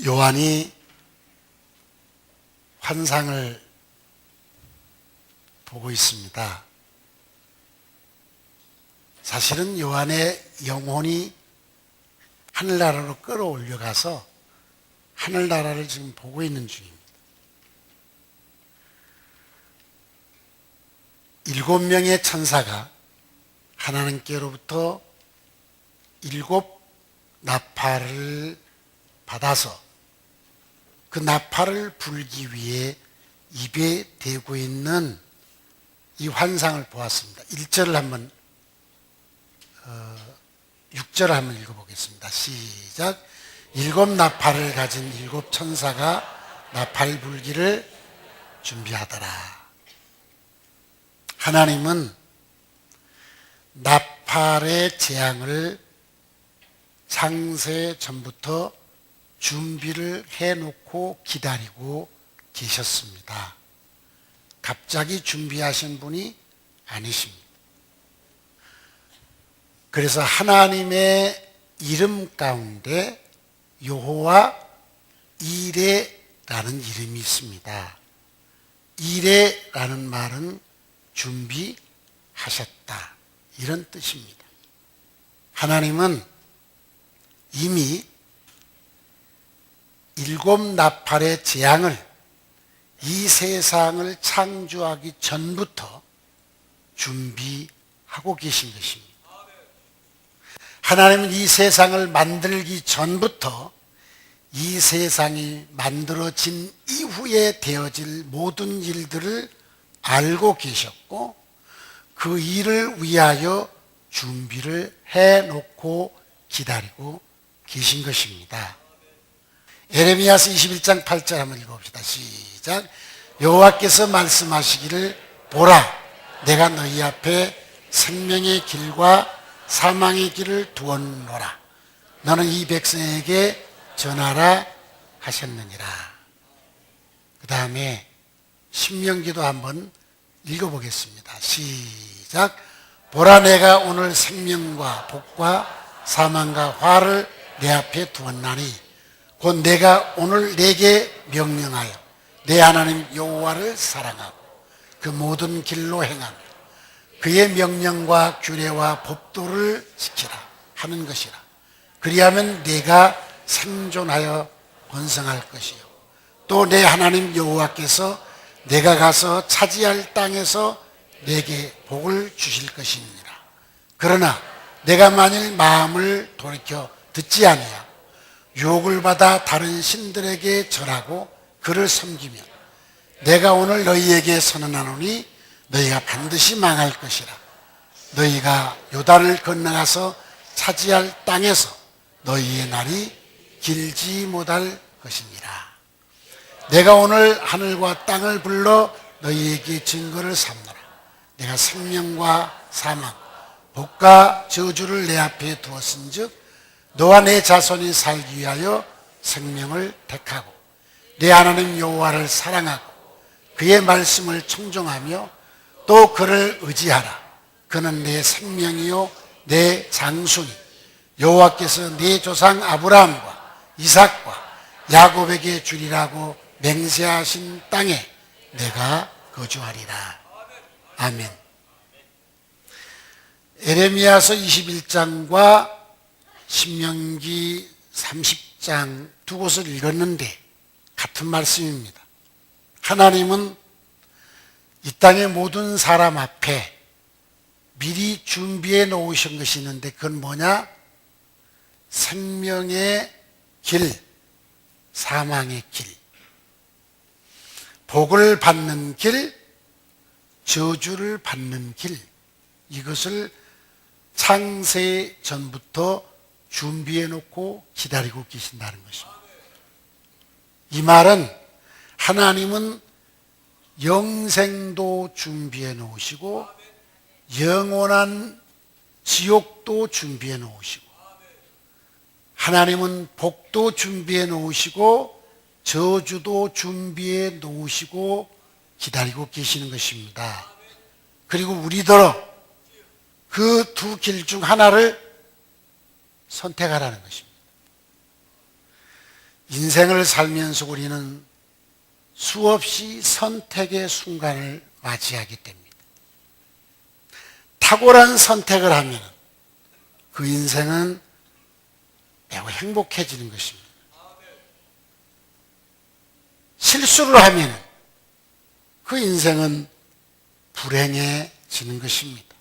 요한이 환상을 보고 있습니다. 사실은 요한의 영혼이 하늘나라로 끌어올려가서 하늘나라를 지금 보고 있는 중입니다. 7명의 천사가 하나님께로부터 7 나팔을 받아서 그 나팔을 불기 위해 입에 대고 있는 이 환상을 보았습니다. 1절을 한번 6절을 한번 읽어보겠습니다. 시작. 7 나팔을 가진 7 천사가 나팔 불기를 준비하더라. 하나님은 나팔의 재앙을 창세 전부터 준비를 해놓고 기다리고 계셨습니다. 갑자기 준비하신 분이 아니십니다. 그래서 하나님의 이름 가운데 여호와 이레라는 이름이 있습니다. 이레라는 말은 준비하셨다, 이런 뜻입니다. 하나님은 이미 7 나팔의 재앙을 이 세상을 창조하기 전부터 준비하고 계신 것입니다. 하나님은 이 세상을 만들기 전부터 이 세상이 만들어진 이후에 되어질 모든 일들을 알고 계셨고 그 일을 위하여 준비를 해놓고 기다리고 계신 것입니다. 에레미야서 21장 8절 한번 읽어봅시다. 시작. 여호와께서 말씀하시기를 보라, 내가 너희 앞에 생명의 길과 사망의 길을 두었노라. 너는 이 백성에게 전하라 하셨느니라. 그 다음에 신명기도 한번 읽어보겠습니다. 시작. 보라, 내가 오늘 생명과 복과 사망과 화를 내 앞에 두었나니 곧 내가 오늘 내게 명령하여 내 하나님 여호와를 사랑하고 그 모든 길로 행하며 그의 명령과 규례와 법도를 지키라 하는 것이라. 그리하면 내가 생존하여 번성할 것이요 또 내 하나님 여호와께서 내가 가서 차지할 땅에서 내게 복을 주실 것이니라. 그러나 내가 만일 마음을 돌이켜 듣지 아니하고 유혹을 받아 다른 신들에게 절하고 그를 섬기면 내가 오늘 너희에게 선언하노니 너희가 반드시 망할 것이라. 너희가 요단을 건너가서 차지할 땅에서 너희의 날이 길지 못할 것이니라. 내가 오늘 하늘과 땅을 불러 너희에게 증거를 삼노라. 내가 생명과 사망, 복과 저주를 내 앞에 두었은즉 너와 내 자손이 살기 위하여 생명을 택하고 내 하나님 여호와를 사랑하고 그의 말씀을 청종하며 또 그를 의지하라. 그는 내 생명이요 내 장수니 여호와께서 내 조상 아브라함과 이삭과 야곱에게 주리라고 맹세하신 땅에 내가 거주하리라. 아멘. 에레미야서 21장과 신명기 30장 두 곳을 읽었는데 같은 말씀입니다. 하나님은 이 땅의 모든 사람 앞에 미리 준비해 놓으신 것이 있는데 그건 뭐냐? 생명의 길, 사망의 길, 복을 받는 길, 저주를 받는 길, 이것을 창세 전부터 준비해 놓고 기다리고 계신다는 것입니다. 이 말은 하나님은 영생도 준비해 놓으시고 영원한 지옥도 준비해 놓으시고 하나님은 복도 준비해 놓으시고 저주도 준비해 놓으시고 기다리고 계시는 것입니다. 그리고 우리더러 그 두 길 중 하나를 선택하라는 것입니다. 인생을 살면서 우리는 수없이 선택의 순간을 맞이하게 됩니다. 탁월한 선택을 하면 그 인생은 매우 행복해지는 것입니다. 실수를 하면 그 인생은 불행해지는 것입니다.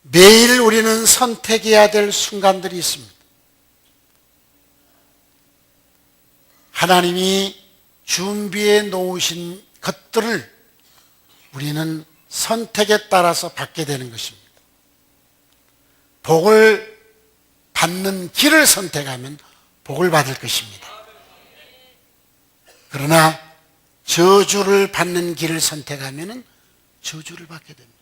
매일 우리는 선택해야 될 순간들이 있습니다. 하나님이 준비해 놓으신 것들을 우리는 선택에 따라서 받게 되는 것입니다. 복을 받는 길을 선택하면 복을 받을 것입니다. 그러나 저주를 받는 길을 선택하면 저주를 받게 됩니다.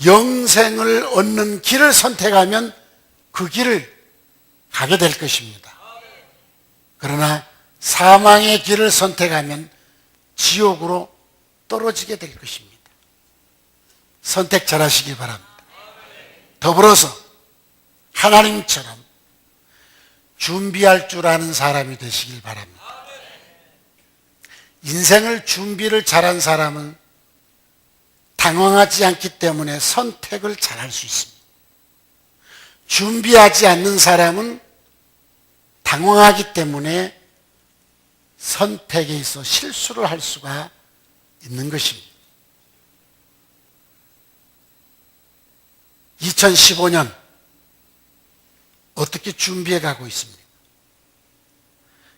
영생을 얻는 길을 선택하면 그 길을 가게 될 것입니다. 그러나 사망의 길을 선택하면 지옥으로 떨어지게 될 것입니다. 선택 잘하시기 바랍니다. 더불어서 하나님처럼 준비할 줄 아는 사람이 되시길 바랍니다. 인생을 준비를 잘한 사람은 당황하지 않기 때문에 선택을 잘할 수 있습니다. 준비하지 않는 사람은 당황하기 때문에 선택에 있어 실수를 할 수가 있는 것입니다. 2015년 어떻게 준비해 가고 있습니까?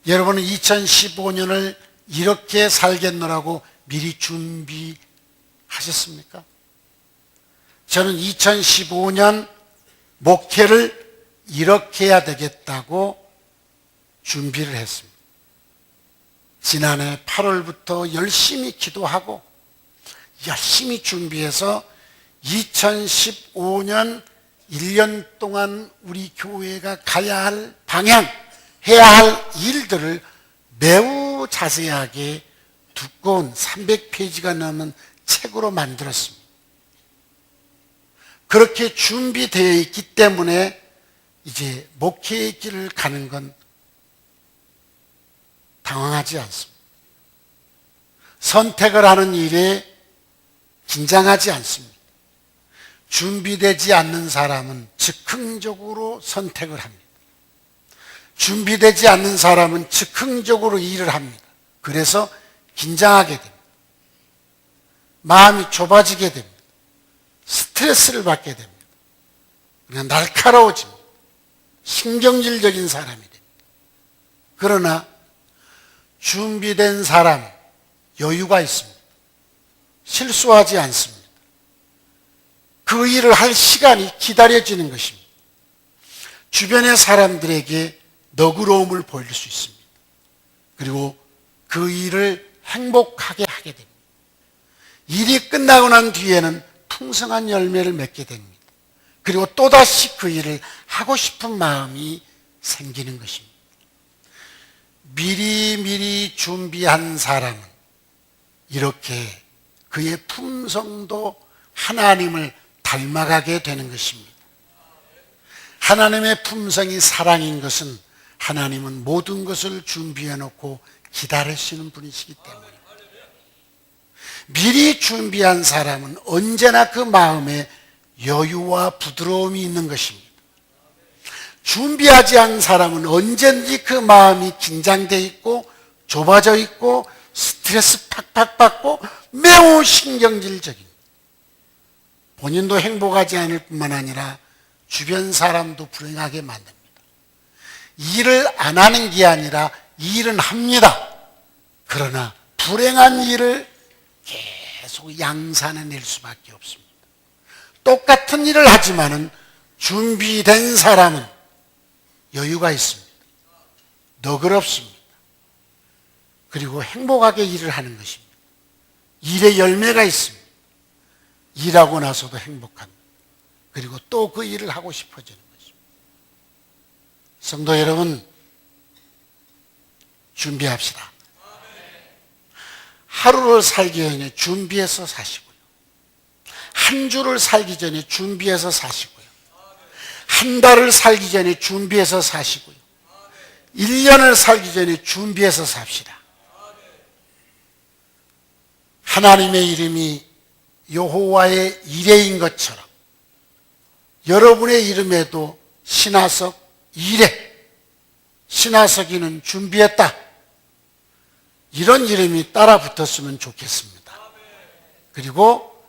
여러분은 2015년을 이렇게 살겠노라고 미리 준비하셨습니까? 저는 2015년 목회를 이렇게 해야 되겠다고 준비를 했습니다. 지난해 8월부터 열심히 기도하고 열심히 준비해서 2015년 1년 동안 우리 교회가 가야 할 방향, 해야 할 일들을 매우 자세하게 두꺼운 300페이지가 넘는 책으로 만들었습니다. 그렇게 준비되어 있기 때문에 이제 목회의 길을 가는 건 당황하지 않습니다. 선택을 하는 일에 긴장하지 않습니다. 준비되지 않는 사람은 즉흥적으로 선택을 합니다. 준비되지 않는 사람은 즉흥적으로 일을 합니다. 그래서 긴장하게 됩니다. 마음이 좁아지게 됩니다. 스트레스를 받게 됩니다. 그냥 날카로워집니다. 신경질적인 사람이 됩니다. 그러나 준비된 사람, 여유가 있습니다. 실수하지 않습니다. 그 일을 할 시간이 기다려지는 것입니다. 주변의 사람들에게 너그러움을 보일 수 있습니다. 그리고 그 일을 행복하게 하게 됩니다. 일이 끝나고 난 뒤에는 풍성한 열매를 맺게 됩니다. 그리고 또다시 그 일을 하고 싶은 마음이 생기는 것입니다. 미리 준비한 사람은 이렇게 그의 품성도 하나님을 닮아가게 되는 것입니다. 하나님의 품성이 사랑인 것은 하나님은 모든 것을 준비해 놓고 기다리시는 분이시기 때문에 미리 준비한 사람은 언제나 그 마음에 여유와 부드러움이 있는 것입니다. 준비하지 않은 사람은 언제든지 그 마음이 긴장되어 있고 좁아져 있고 스트레스 팍팍 받고 매우 신경질적입니다. 본인도 행복하지 않을 뿐만 아니라 주변 사람도 불행하게 만듭니다. 일을 안 하는 게 아니라 일은 합니다. 그러나 불행한 일을 계속 양산해낼 수밖에 없습니다. 똑같은 일을 하지만은 준비된 사람은 여유가 있습니다. 너그럽습니다. 그리고 행복하게 일을 하는 것입니다. 일의 열매가 있습니다. 일하고 나서도 행복합니다. 그리고 또 그 일을 하고 싶어지는 것입니다. 성도 여러분, 준비합시다. 하루를 살기 전에 준비해서 사시고요. 한 주를 살기 전에 준비해서 사시고요. 한 달을 살기 전에 준비해서 사시고요. 1년을 살기 전에 준비해서 삽시다. 하나님의 이름이 여호와의 이레인 것처럼 여러분의 이름에도 신하석 이레, 신하석이는 준비했다, 이런 이름이 따라 붙었으면 좋겠습니다. 그리고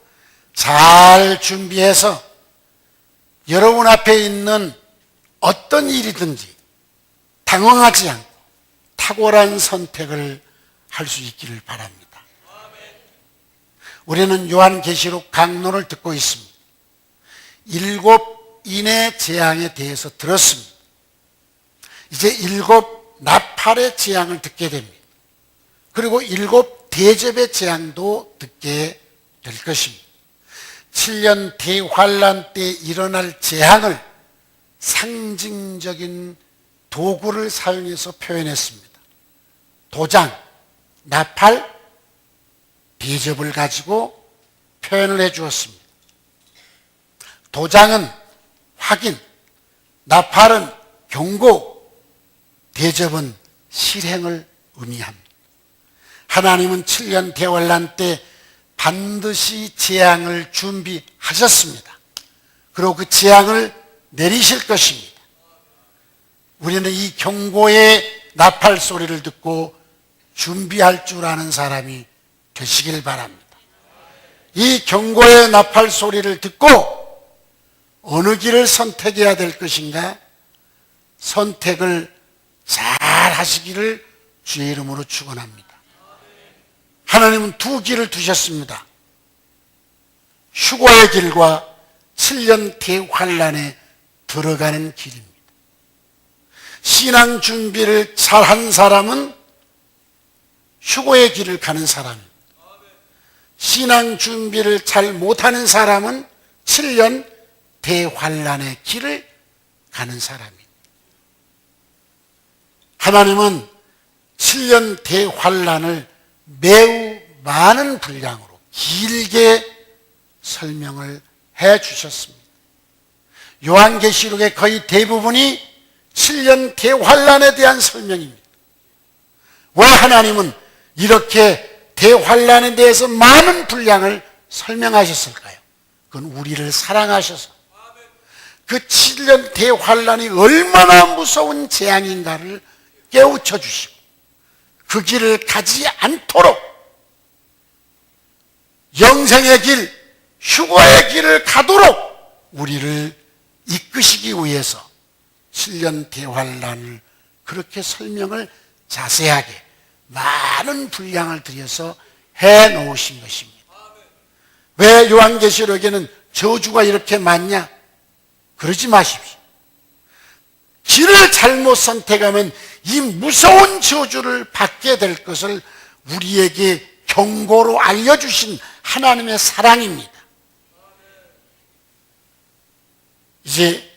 잘 준비해서 여러분 앞에 있는 어떤 일이든지 당황하지 않고 탁월한 선택을 할 수 있기를 바랍니다. 우리는 요한계시록 강론을 듣고 있습니다. 7인의 재앙에 대해서 들었습니다. 이제 7 나팔의 재앙을 듣게 됩니다. 그리고 7 대접의 재앙도 듣게 될 것입니다. 7년 대환란 때 일어날 재앙을 상징적인 도구를 사용해서 표현했습니다. 도장, 나팔, 대접을 가지고 표현을 해 주었습니다. 도장은 확인, 나팔은 경고, 대접은 실행을 의미합니다. 하나님은 7년 대환란 때 반드시 재앙을 준비하셨습니다. 그리고 그 재앙을 내리실 것입니다. 우리는 이 경고의 나팔 소리를 듣고 준비할 줄 아는 사람이 되시길 바랍니다. 이 경고의 나팔 소리를 듣고 어느 길을 선택해야 될 것인가? 선택을 잘 하시기를 주의 이름으로 축원합니다. 하나님은 2 길을 두셨습니다. 휴거의 길과 7년 대환란에 들어가는 길입니다. 신앙 준비를 잘한 사람은 휴거의 길을 가는 사람입니다. 신앙 준비를 잘 못하는 사람은 7년 대환란의 길을 가는 사람입니다. 하나님은 7년 대환란을 매우 많은 분량으로 길게 설명을 해 주셨습니다. 요한계시록의 거의 대부분이 7년 대환란에 대한 설명입니다. 왜 하나님은 이렇게 대환란에 대해서 많은 분량을 설명하셨을까요? 그건 우리를 사랑하셔서 그 7년 대환란이 얼마나 무서운 재앙인가를 깨우쳐 주시고 그 길을 가지 않도록 영생의 길, 휴거의 길을 가도록 우리를 이끄시기 위해서 7년 대환란을 그렇게 설명을 자세하게 많은 분량을 들여서 해 놓으신 것입니다. 왜 요한계시록에는 저주가 이렇게 많냐? 그러지 마십시오. 길을 잘못 선택하면 이 무서운 저주를 받게 될 것을 우리에게 경고로 알려주신 하나님의 사랑입니다. 이제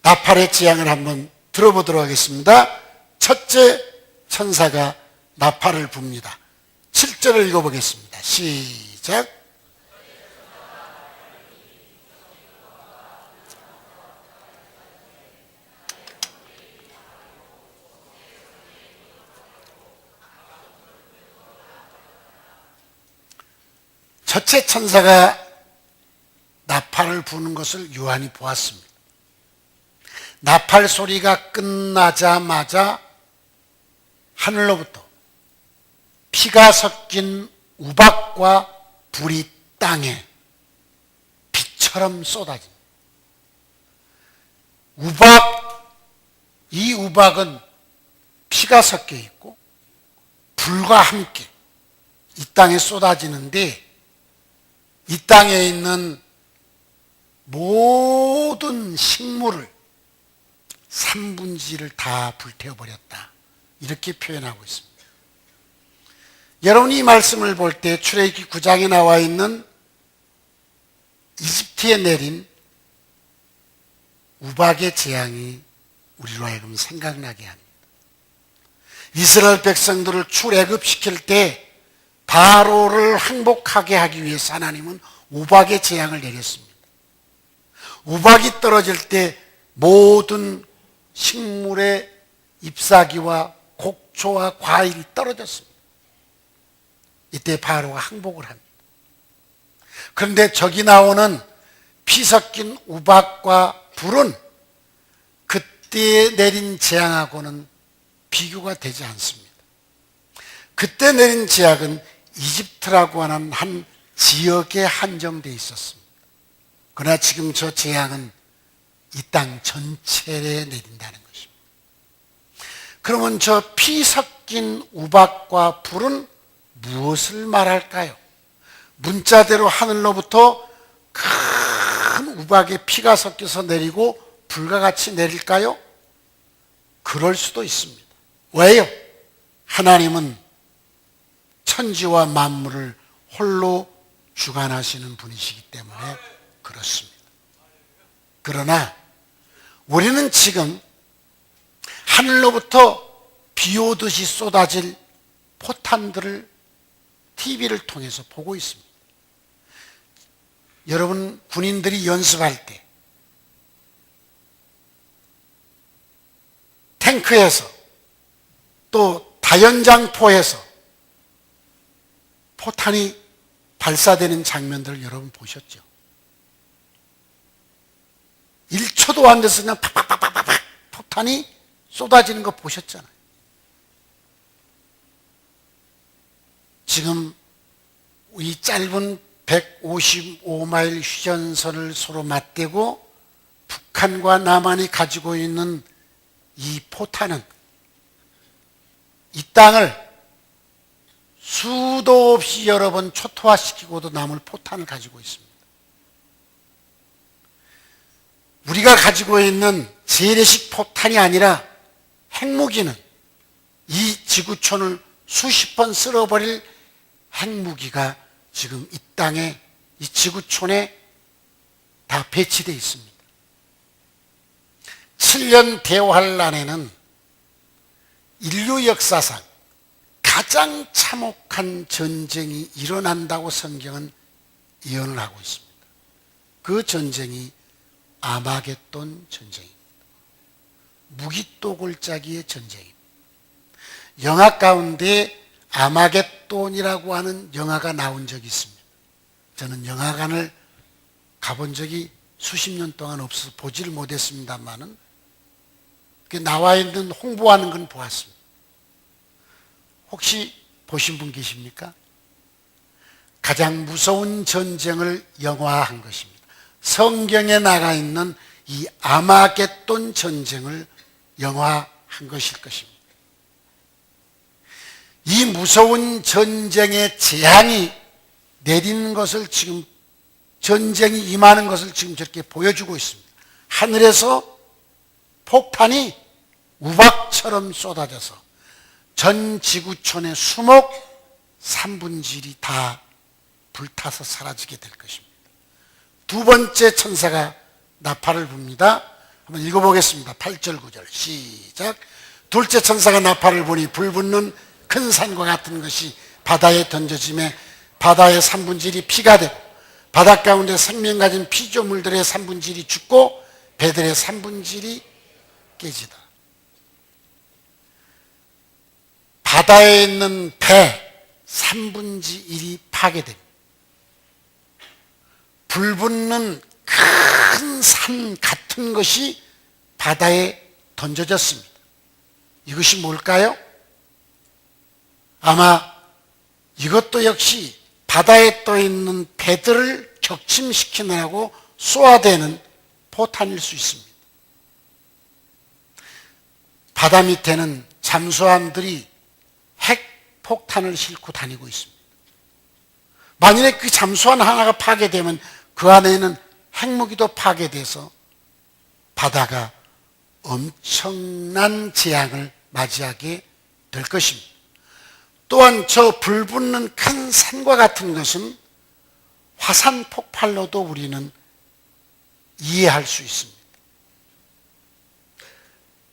나팔의 재앙을 한번 들어보도록 하겠습니다. 첫째 천사가 나팔을 붑니다. 7절을 읽어보겠습니다. 시작. 첫째 천사가 나팔을 부는 것을 요한이 보았습니다. 나팔 소리가 끝나자마자 하늘로부터 피가 섞인 우박과 불이 땅에 비처럼 쏟아집니다. 이 우박은 피가 섞여 있고 불과 함께 이 땅에 쏟아지는데 이 땅에 있는 모든 식물을 3분의 1을 다 불태워버렸다. 이렇게 표현하고 있습니다. 여러분이 이 말씀을 볼 때 출애굽기 9장에 나와 있는 이집트에 내린 우박의 재앙이 우리로 하여금 생각나게 합니다. 이스라엘 백성들을 출애굽시킬 때 바로를 항복하게 하기 위해서 하나님은 우박의 재앙을 내렸습니다. 우박이 떨어질 때 모든 식물의 잎사귀와 곡초와 과일이 떨어졌습니다. 이때 바로가 항복을 합니다. 그런데 저기 나오는 피 섞인 우박과 불은 그때 내린 재앙하고는 비교가 되지 않습니다. 그때 내린 재앙은 이집트라고 하는 한 지역에 한정되어 있었습니다. 그러나 지금 저 재앙은 이 땅 전체에 내린다는 것입니다. 그러면 저 피 섞인 우박과 불은 무엇을 말할까요? 문자대로 하늘로부터 큰 우박에 피가 섞여서 내리고 불과 같이 내릴까요? 그럴 수도 있습니다. 왜요? 하나님은 천지와 만물을 홀로 주관하시는 분이시기 때문에 그렇습니다. 그러나 우리는 지금 하늘로부터 비 오듯이 쏟아질 포탄들을 TV를 통해서 보고 있습니다. 여러분, 군인들이 연습할 때 탱크에서 또 다연장포에서 포탄이 발사되는 장면들을 여러분 보셨죠? 1초도 안 돼서 그냥 팍팍팍팍팍 포탄이 쏟아지는 거 보셨잖아요. 지금 이 짧은 155마일 휴전선을 서로 맞대고 북한과 남한이 가지고 있는 이 포탄은 이 땅을 수도 없이 여러 번 초토화시키고도 남을 포탄을 가지고 있습니다. 우리가 가지고 있는 재래식 포탄이 아니라 핵무기는 이 지구촌을 수십 번 쓸어버릴 핵무기가 지금 이 땅에, 이 지구촌에 다 배치되어 있습니다. 7년 대환란에는 인류 역사상 가장 참혹한 전쟁이 일어난다고 성경은 예언을 하고 있습니다. 그 전쟁이 아마겟돈 전쟁입니다. 무기또골짜기의 전쟁입니다. 영화 가운데 아마겟돈이라고 하는 영화가 나온 적이 있습니다. 저는 영화관을 가본 적이 수십 년 동안 없어서 보지를 못했습니다만은 나와 있는 홍보하는 건 보았습니다. 혹시 보신 분 계십니까? 가장 무서운 전쟁을 영화한 것입니다. 성경에 나가 있는 이 아마겟돈 전쟁을 영화한 것일 것입니다. 이 무서운 전쟁의 재앙이 내리는 것을 지금, 전쟁이 임하는 것을 지금 저렇게 보여주고 있습니다. 하늘에서 폭탄이 우박처럼 쏟아져서 전 지구촌의 수목 3분의 1이 다 불타서 사라지게 될 것입니다. 두 번째 천사가 나팔을 붑니다. 한번 읽어보겠습니다. 8절 9절 시작. 둘째 천사가 나팔을 부니 불 붙는 큰 산과 같은 것이 바다에 던져지매 바다의 3분의 1이 피가 되고 바닷 가운데 생명 가진 피조물들의 3분의 1이 죽고 배들의 3분의 1이 깨지다. 바다에 있는 배 3분의 1이 파괴됩니다. 불 붙는 큰 산 같은 것이 바다에 던져졌습니다. 이것이 뭘까요? 아마 이것도 역시 바다에 떠 있는 배들을 격침시키느라고 쏘아대는 포탄일 수 있습니다. 바다 밑에는 잠수함들이 핵폭탄을 싣고 다니고 있습니다. 만일에 그 잠수함 하나가 파괴되면 그 안에 있는 핵무기도 파괴돼서 바다가 엄청난 재앙을 맞이하게 될 것입니다. 또한 저 불붙는 큰 산과 같은 것은 화산 폭발로도 우리는 이해할 수 있습니다.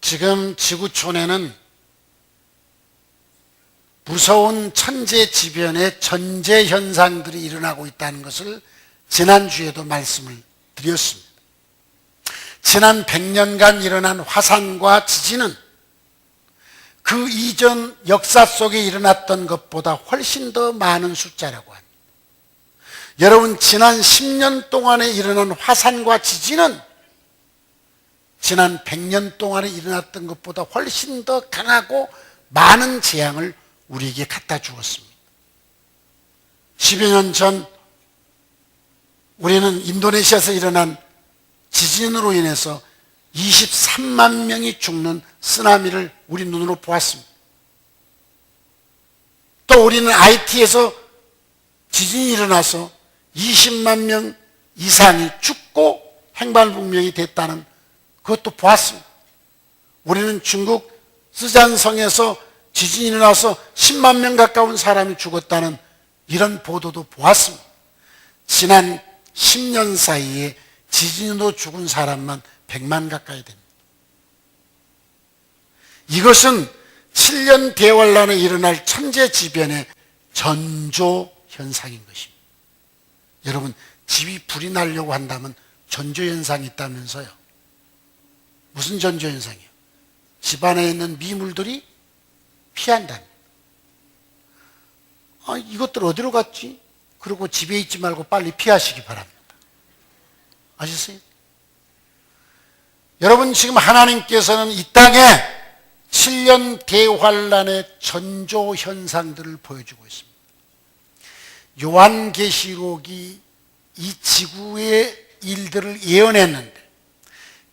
지금 지구촌에는 무서운 천재지변의 전제 현상들이 일어나고 있다는 것을 지난주에도 말씀을 드렸습니다. 지난 100년간 일어난 화산과 지진은 그 이전 역사 속에 일어났던 것보다 훨씬 더 많은 숫자라고 합니다. 여러분, 지난 10년 동안에 일어난 화산과 지진은 지난 100년 동안에 일어났던 것보다 훨씬 더 강하고 많은 재앙을 우리에게 갖다 주었습니다. 10여 년 전 우리는 인도네시아에서 일어난 지진으로 인해서 23만 명이 죽는 쓰나미를 우리 눈으로 보았습니다. 또 우리는 IT에서 지진이 일어나서 20만 명 이상이 죽고 행방불명이 됐다는 그것도 보았습니다. 우리는 중국 쓰잔성에서 지진이 일어나서 10만 명 가까운 사람이 죽었다는 이런 보도도 보았습니다. 지난 10년 사이에 지진으로 죽은 사람만 100만 가까이 됩니다. 이것은 7년 대환란에 일어날 천재지변의 전조 현상인 것입니다. 여러분, 집이 불이 나려고 한다면 전조 현상이 있다면서요. 무슨 전조 현상이에요? 집 안에 있는 미물들이 피한답니다. 이것들 어디로 갔지? 그리고 집에 있지 말고 빨리 피하시기 바랍니다. 아셨어요? 여러분, 지금 하나님께서는 이 땅에 7년 대환란의 전조 현상들을 보여주고 있습니다. 요한계시록이 이 지구의 일들을 예언했는데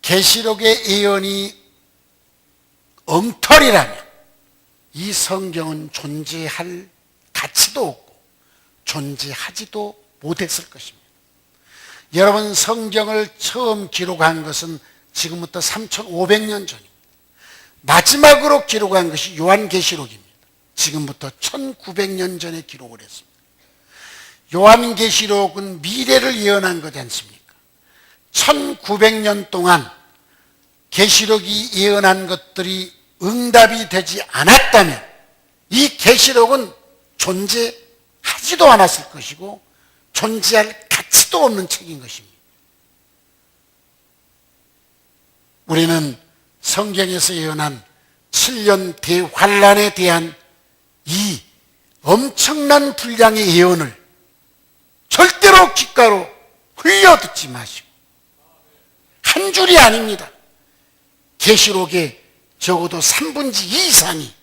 계시록의 예언이 엉터리라면 이 성경은 존재할 가치도 없고 존재하지도 못했을 것입니다. 여러분, 성경을 처음 기록한 것은 지금부터 3,500년 전입니다. 마지막으로 기록한 것이 요한계시록입니다. 지금부터 1900년 전에 기록을 했습니다. 요한계시록은 미래를 예언한 거지 않습니까? 1900년 동안 계시록이 예언한 것들이 응답이 되지 않았다면 이 계시록은 존재하지도 않았을 것이고 존재할 가치도 없는 책인 것입니다. 우리는 성경에서 예언한 7년 대환란에 대한 이 엄청난 분량의 예언을 절대로 귓가로 흘려 듣지 마시고, 한 줄이 아닙니다. 계시록의 적어도 3분의 2 이상이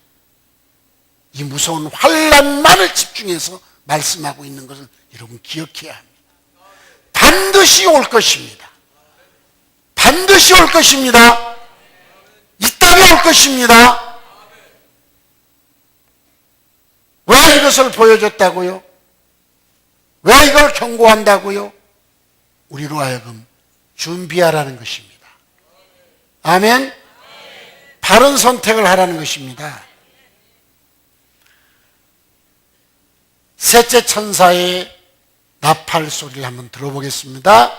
이 무서운 환란만을 집중해서 말씀하고 있는 것을 여러분 기억해야 합니다. 반드시 올 것입니다. 반드시 올 것입니다. 이 땅에 올 것입니다. 왜 이것을 보여줬다고요? 왜 이걸 경고한다고요? 우리로 하여금 준비하라는 것입니다. 아멘? 바른 선택을 하라는 것입니다. 셋째 천사의 나팔 소리를 한번 들어보겠습니다.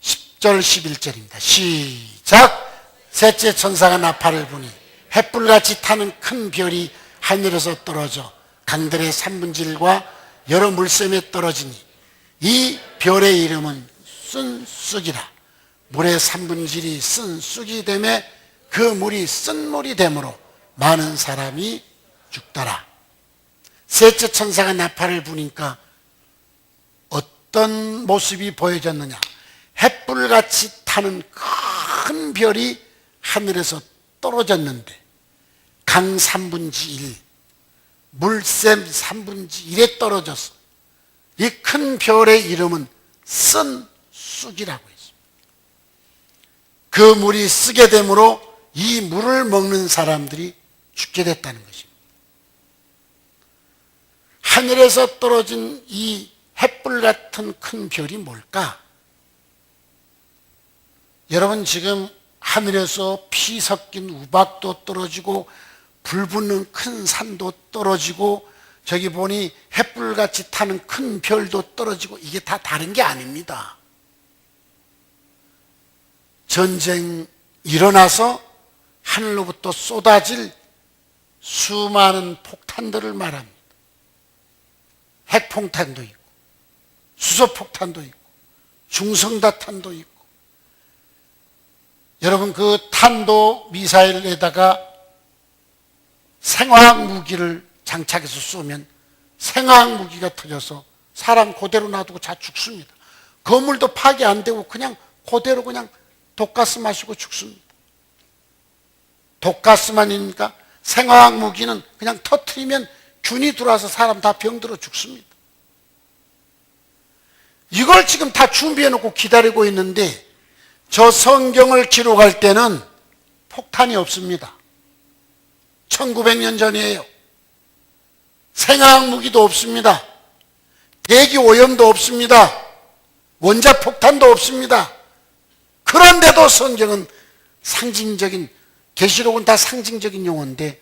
10절 11절입니다. 시작! 셋째 천사가 나팔을 부니 횃불같이 타는 큰 별이 하늘에서 떨어져 강들의 3분의 1과 여러 물샘에 떨어지니 이 별의 이름은 쓴쑥이라. 물의 3분의 1이 쓴쑥이 되매 그 물이 쓴물이 되므로 많은 사람이 죽더라. 셋째 천사가 나팔을 부니까 어떤 모습이 보여졌느냐? 횃불같이 타는 큰 별이 하늘에서 떨어졌는데 강 3분의 1, 물샘 3분의 1에 떨어졌어. 이 큰 별의 이름은 쓴쑥이라고 했습니다. 그 물이 쓰게 되므로 이 물을 먹는 사람들이 죽게 됐다는 것입니다. 하늘에서 떨어진 이 횃불 같은 큰 별이 뭘까? 여러분, 지금 하늘에서 피 섞인 우박도 떨어지고 불 붙는 큰 산도 떨어지고 저기 보니 횃불같이 타는 큰 별도 떨어지고 이게 다 다른 게 아닙니다. 전쟁 일어나서 하늘로부터 쏟아질 수많은 폭탄들을 말합니다. 핵폭탄도 있고 수소폭탄도 있고 중성자탄도 있고 여러분 그 탄도 미사일에다가 생화학 무기를 장착해서 쏘면 생화학 무기가 터져서 사람 그대로 놔두고 다 죽습니다. 건물도 파괴 안 되고 그냥 그대로 그냥 독가스 마시고 죽습니다. 독가스만이니까 생화학 무기는 그냥 터트리면 균이 들어와서 사람 다 병들어 죽습니다. 이걸 지금 다 준비해 놓고 기다리고 있는데 저 성경을 기록할 때는 폭탄이 없습니다. 1900년 전이에요. 생화학 무기도 없습니다. 대기 오염도 없습니다. 원자폭탄도 없습니다. 그런데도 성경은 상징적인, 계시록은 다 상징적인 용어인데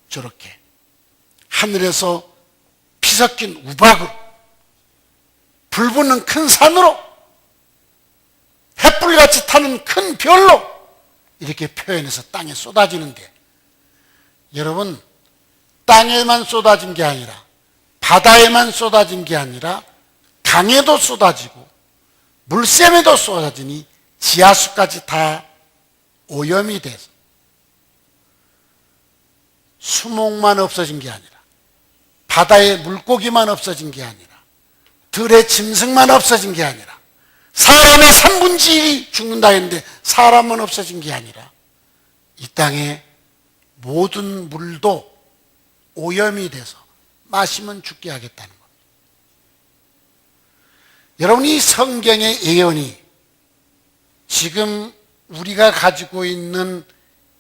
저렇게 하늘에서 피 섞인 우박으로 불 붙는 큰 산으로 햇불같이 타는 큰 별로 이렇게 표현해서 땅에 쏟아지는데, 여러분 땅에만 쏟아진 게 아니라 바다에만 쏟아진 게 아니라 강에도 쏟아지고 물샘에도 쏟아지니 지하수까지 다 오염이 돼서 수목만 없어진 게 아니라 바다의 물고기만 없어진 게 아니라 들의 짐승만 없어진 게 아니라 사람의 3분의 1이 죽는다 했는데 사람만 없어진 게 아니라 이 땅의 모든 물도 오염이 돼서 마시면 죽게 하겠다는 겁니다. 여러분 이 성경의 예언이 지금 우리가 가지고 있는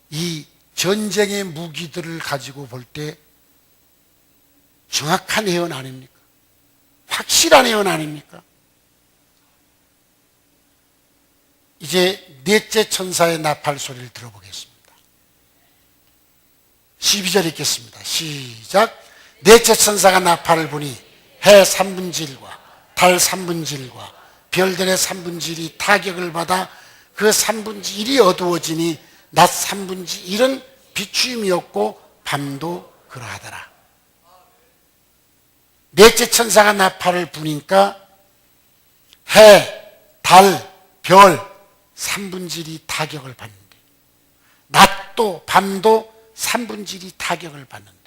이 전쟁의 무기들을 가지고 볼 때 정확한 예언 아닙니까? 확실한 예언 아닙니까? 이제 넷째 천사의 나팔 소리를 들어보겠습니다. 12절 읽겠습니다. 시작. 넷째 천사가 나팔을 부니 해 3분의 1과 달 3분의 1과 별들의 3분의 1이 타격을 받아 그 3분의 1이 어두워지니 낮 3분의 1은 비추임이 없고 밤도 그러하더라. 넷째 천사가 나팔을 부니까 해, 달, 별 3분의 1이 타격을 받는데, 낮도 밤도 3분의 1이 타격을 받는데,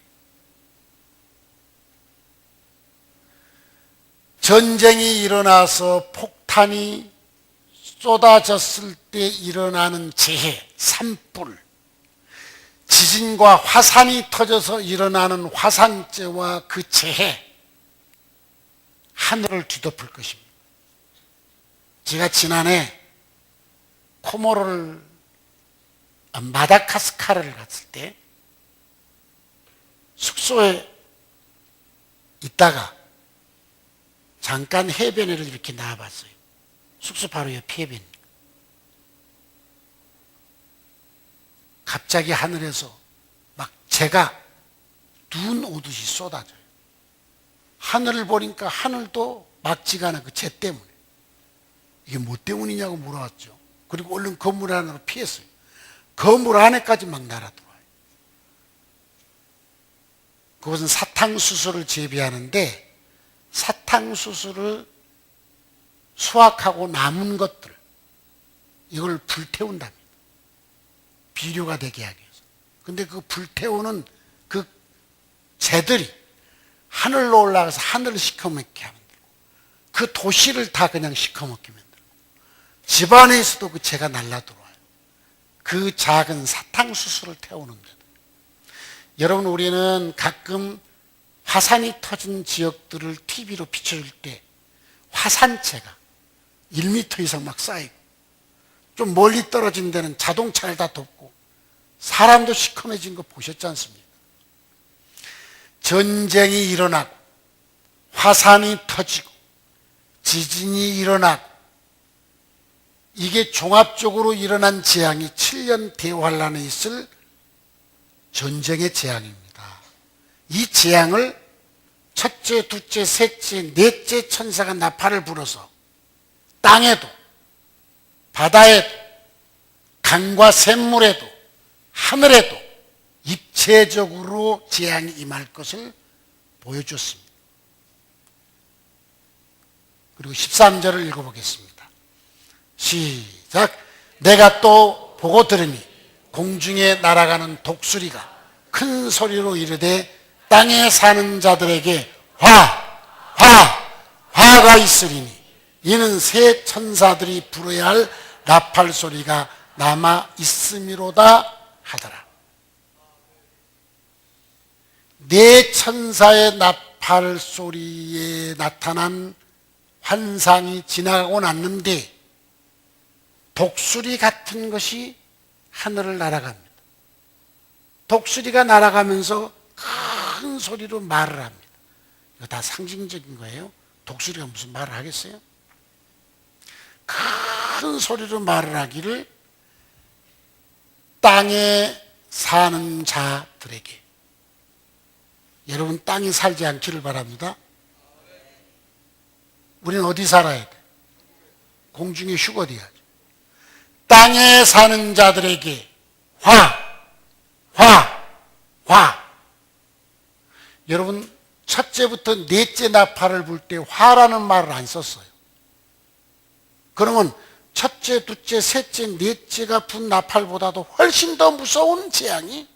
전쟁이 일어나서 폭탄이 쏟아졌을 때 일어나는 재해, 산불, 지진과 화산이 터져서 일어나는 화산재와 그 재해, 하늘을 뒤덮을 것입니다. 제가 지난해 코모로를 마다가스카르를 갔을 때 숙소에 있다가 잠깐 해변을 이렇게 나와봤어요. 숙소 바로 옆 해변. 갑자기 하늘에서 막 재가 눈 오듯이 쏟아져요. 하늘을 보니까 하늘도 막지가 않아, 그 재 때문에. 이게 뭐 때문이냐고 물어봤죠. 그리고 얼른 건물 안으로 피했어요. 건물 안에까지 막 날아들어와요. 그것은 사탕수수를 재배하는데 사탕수수를 수확하고 남은 것들, 이걸 불태운답니다. 비료가 되게 하기 위해서. 근데 그 불태우는 그 재들이 하늘로 올라가서 하늘을 시커멓게 만들고 그 도시를 다 그냥 시커멓게 만들고 집안에서도 그 재가 날라들어와요. 그 작은 사탕수수를 태우는데도. 여러분 우리는 가끔 화산이 터진 지역들을 TV로 비춰줄 때 화산재가 1m 이상 막 쌓이고 좀 멀리 떨어진 데는 자동차를 다 덮고 사람도 시커매진 거 보셨지 않습니까? 전쟁이 일어나고 화산이 터지고 지진이 일어나고 이게 종합적으로 일어난 재앙이 7년 대환란에 있을 전쟁의 재앙입니다. 이 재앙을 첫째, 둘째, 셋째, 넷째 천사가 나팔을 불어서 땅에도 바다에도 강과 샘물에도 하늘에도 입체적으로 재앙이 임할 것을 보여줬습니다. 그리고 13절을 읽어보겠습니다. 시작. 내가 또 그거 들으니 공중에 날아가는 독수리가 큰 소리로 이르되 땅에 사는 자들에게 화가 있으리니 이는 새 천사들이 불어야 할 나팔 소리가 남아 있음이로다 하더라. 네 천사의 나팔 소리에 나타난 환상이 지나가고 났는데 독수리 같은 것이 하늘을 날아갑니다. 독수리가 날아가면서 큰 소리로 말을 합니다. 이거 다 상징적인 거예요. 독수리가 무슨 말을 하겠어요? 큰 소리로 말을 하기를 땅에 사는 자들에게. 여러분 땅에 살지 않기를 바랍니다. 우리는 어디 살아야 돼? 공중에 휴거돼야죠. 땅에 사는 자들에게 화. 여러분 첫째부터 넷째 나팔을 불 때 화라는 말을 안 썼어요. 그러면 첫째, 둘째, 셋째, 넷째가 분 나팔보다도 훨씬 더 무서운 재앙이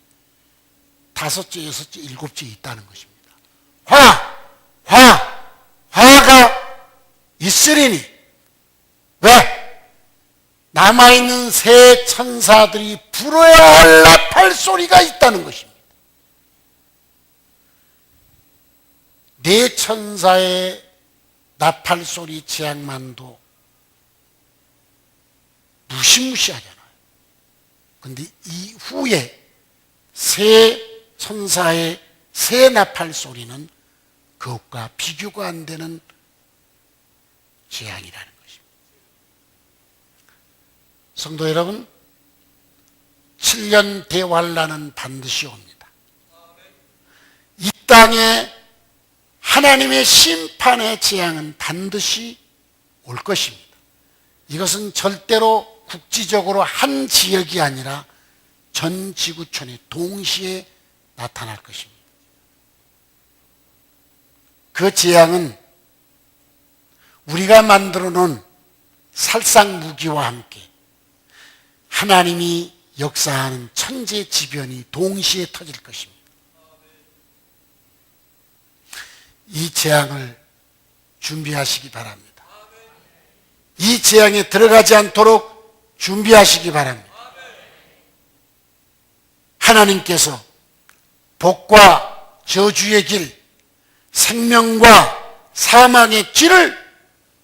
다섯째, 여섯째, 일곱째 있다는 것입니다. 화가 있으리니 왜? 남아있는 새 천사들이 불어야 할 나팔 소리가 있다는 것입니다. 네 천사의 나팔 소리 재앙만도 무시무시하잖아요. 그런데 이후에 새 천사의 새 나팔 소리는 그것과 비교가 안 되는 재앙이라는 것입니다. 성도 여러분, 7년 대환란은 반드시 옵니다. 이 땅에 하나님의 심판의 재앙은 반드시 올 것입니다. 이것은 절대로 국지적으로 한 지역이 아니라 전 지구촌에 동시에 나타날 것입니다. 그 재앙은 우리가 만들어 놓은 살상무기와 함께 하나님이 역사하는 천재지변이 동시에 터질 것입니다. 이 재앙을 준비하시기 바랍니다. 이 재앙에 들어가지 않도록 준비하시기 바랍니다. 하나님께서 복과 저주의 길, 생명과 사망의 길을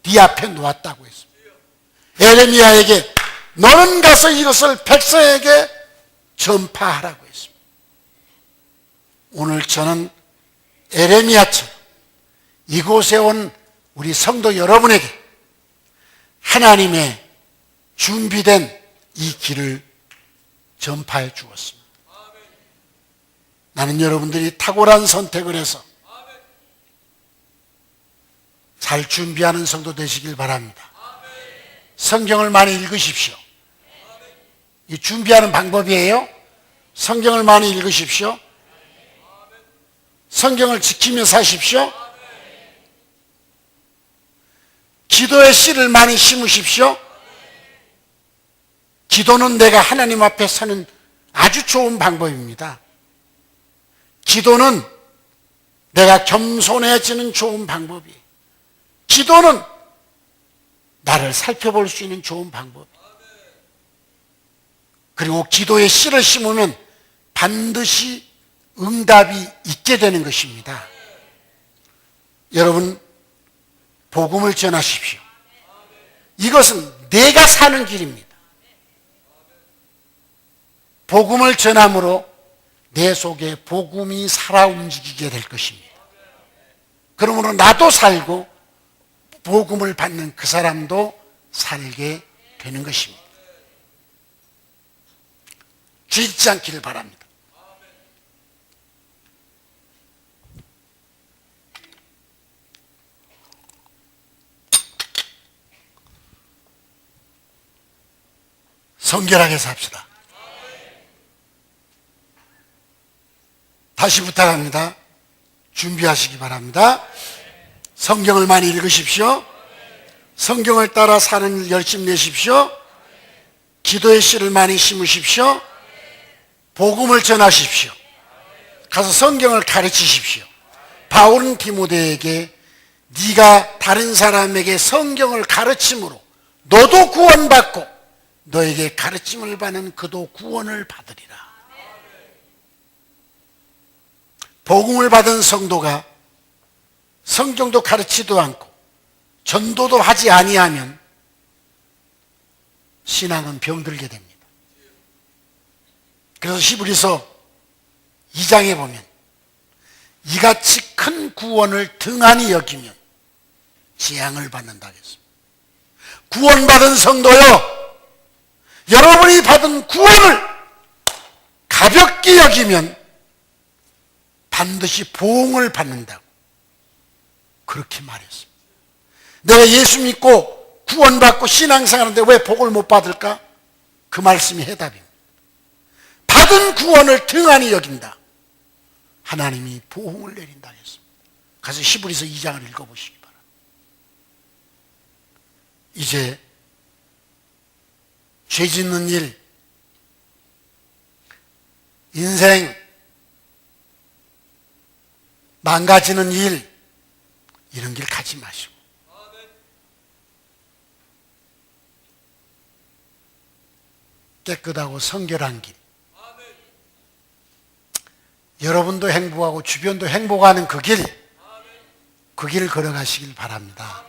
네 앞에 놓았다고 했습니다. 에레미야에게 너는 가서 이것을 백성에게 전파하라고 했습니다. 오늘 저는 에레미야처럼 이곳에 온 우리 성도 여러분에게 하나님의 준비된 이 길을 전파해 주었습니다. 나는 여러분들이 탁월한 선택을 해서 잘 준비하는 성도 되시길 바랍니다. 성경을 많이 읽으십시오. 이 준비하는 방법이에요. 성경을 많이 읽으십시오. 성경을 지키며 사십시오. 기도의 씨를 많이 심으십시오. 기도는 내가 하나님 앞에 서는 아주 좋은 방법입니다. 기도는 내가 겸손해지는 좋은 방법이에요. 기도는 나를 살펴볼 수 있는 좋은 방법이에요. 그리고 기도의 씨를 심으면 반드시 응답이 있게 되는 것입니다. 여러분, 복음을 전하십시오. 이것은 내가 사는 길입니다. 복음을 전함으로 내 속에 복음이 살아 움직이게 될 것입니다. 그러므로 나도 살고 복음을 받는 그 사람도 살게 되는 것입니다. 잊지 않기를 바랍니다. 성결하게 삽시다. 다시 부탁합니다. 준비하시기 바랍니다. 성경을 많이 읽으십시오. 성경을 따라 사는 일 열심히 내십시오. 기도의 씨를 많이 심으십시오. 복음을 전하십시오. 가서 성경을 가르치십시오. 바울은 디모데에게 네가 다른 사람에게 성경을 가르침으로 너도 구원받고 너에게 가르침을 받는 그도 구원을 받으리라. 복음을 받은 성도가 성경도 가르치도 않고 전도도 하지 아니하면 신앙은 병들게 됩니다. 그래서 히브리서 2장에 보면 이같이 큰 구원을 등한히 여기면 재앙을 받는다 했습니다. 구원받은 성도요, 여러분이 받은 구원을 가볍게 여기면 반드시 보응을 받는다고 그렇게 말했습니다. 내가 예수 믿고 구원받고 신앙생활하는데 왜 복을 못 받을까? 그 말씀이 해답입니다. 받은 구원을 등한히 여긴다. 하나님이 보응을 내린다 했습니다. 가서 히브리서 2장을 읽어보시기 바랍니다. 이제 죄 짓는 일, 인생 망가지는 일, 이런 길 가지 마시고 깨끗하고 성결한 길, 여러분도 행복하고 주변도 행복하는 그 길, 그 길을 걸어가시길 바랍니다.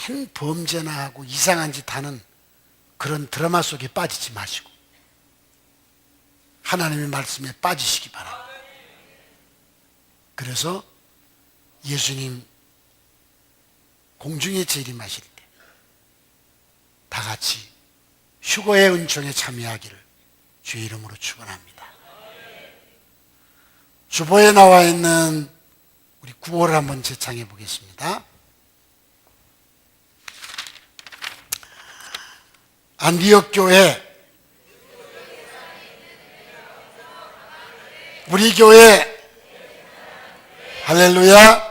맨 범죄나 하고 이상한 짓 하는 그런 드라마 속에 빠지지 마시고 하나님의 말씀에 빠지시기 바랍니다. 그래서 예수님 공중에 재림하실 때 다 같이 휴거의 은총에 참여하기를 주의 이름으로 축원합니다. 주보에 나와 있는 우리 구호를 한번 재창해 보겠습니다. 안디옥 교회, 우리 교회, 할렐루야.